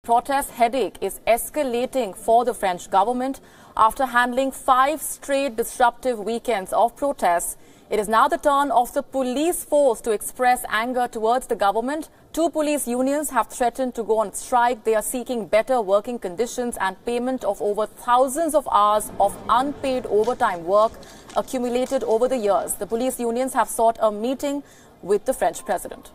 protest headache is escalating for the French government after handling 5 straight disruptive weekends of protests. It is now the turn of the police force to express anger towards the government. 2 police unions have threatened to go on strike. They are seeking better working conditions and payment of over thousands of hours of unpaid overtime work accumulated over the years. The police unions have sought a meeting with the French president.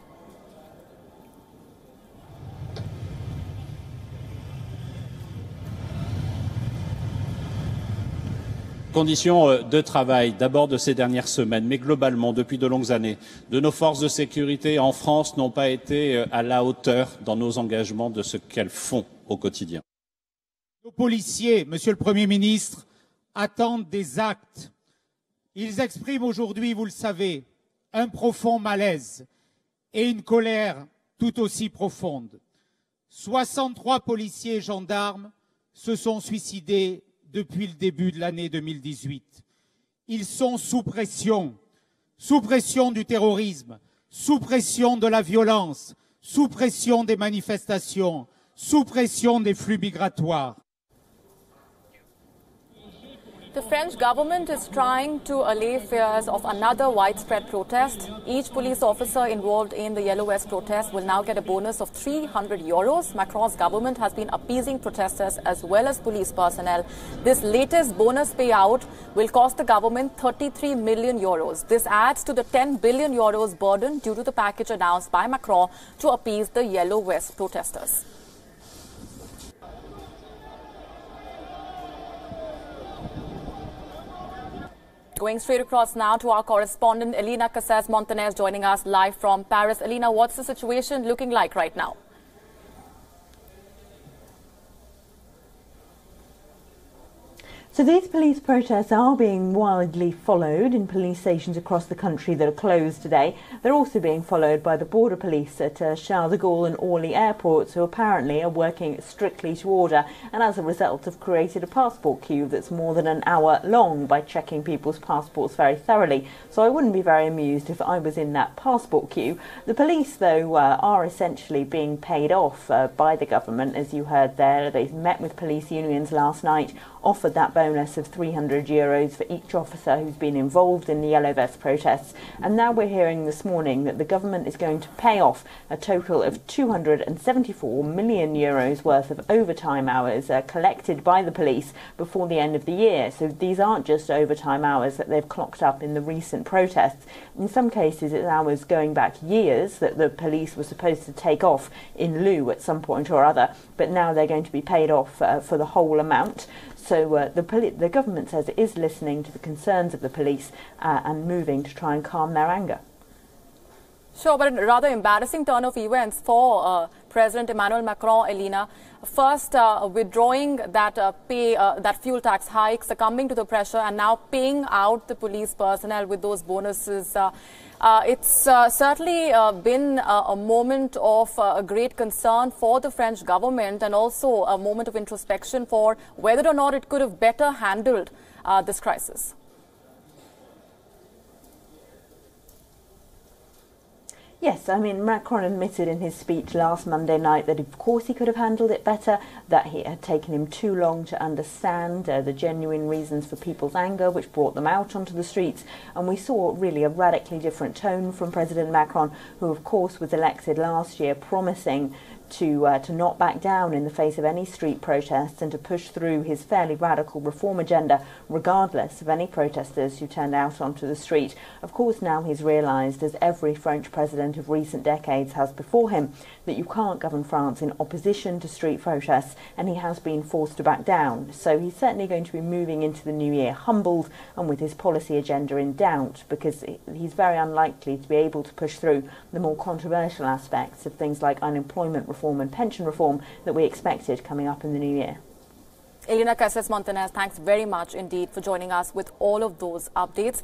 Conditions de travail, d'abord de ces dernières semaines, mais globalement depuis de longues années, de nos forces de sécurité en France n'ont pas été à la hauteur dans nos engagements de ce qu'elles font au quotidien. Nos policiers, Monsieur le Premier ministre, attendent des actes. Ils expriment aujourd'hui, vous le savez, un profond malaise et une colère tout aussi profonde. 63 policiers et gendarmes se sont suicidés depuis le début de l'année 2018. Ils sont sous pression du terrorisme, sous pression de la violence, sous pression des manifestations, sous pression des flux migratoires. The French government is trying to allay fears of another widespread protest. Each police officer involved in the Yellow Vest protest will now get a bonus of €300. Macron's government has been appeasing protesters as well as police personnel. This latest bonus payout will cost the government €33 million. This adds to the €10 billion burden due to the package announced by Macron to appease the Yellow Vest protesters. Going straight across now to our correspondent, Elena Casas-Montanez, joining us live from Paris. Elena, what's the situation looking like right now? So these police protests are being widely followed in police stations across the country that are closed today. They're also being followed by the border police at Charles de Gaulle and Orly airports, who apparently are working strictly to order and as a result have created a passport queue that's more than an hour long by checking people's passports very thoroughly. So I wouldn't be very amused if I was in that passport queue. The police, though, are essentially being paid off by the government, as you heard there. They met with police unions last night, offered that bonus of €300 for each officer who's been involved in the Yellow Vest protests. And now we're hearing this morning that the government is going to pay off a total of €274 million worth of overtime hours collected by the police before the end of the year. So these aren't just overtime hours that they've clocked up in the recent protests. In some cases, it's hours going back years that the police were supposed to take off in lieu at some point or other, but now they're going to be paid off for the whole amount. So the government says it is listening to the concerns of the police and moving to try and calm their anger. Sure, but a rather embarrassing turn of events for President Emmanuel Macron, Elena. First, withdrawing that fuel tax hike, succumbing to the pressure, and now paying out the police personnel with those bonuses. It's certainly been a moment of great concern for the French government, and also a moment of introspection for whether or not it could have better handled this crisis. Yes, I mean, Macron admitted in his speech last Monday night that of course he could have handled it better, that it had taken him too long to understand the genuine reasons for people's anger, which brought them out onto the streets. And we saw really a radically different tone from President Macron, who of course was elected last year promising to not back down in the face of any street protests and to push through his fairly radical reform agenda, regardless of any protesters who turned out onto the street. Of course, now he's realised, as every French president of recent decades has before him, that you can't govern France in opposition to street protests, and he has been forced to back down. So he's certainly going to be moving into the new year humbled and with his policy agenda in doubt, because he's very unlikely to be able to push through the more controversial aspects of things like unemployment reform and pension reform that we expected coming up in the new year. Elena Casas-Montanez, thanks very much indeed for joining us with all of those updates.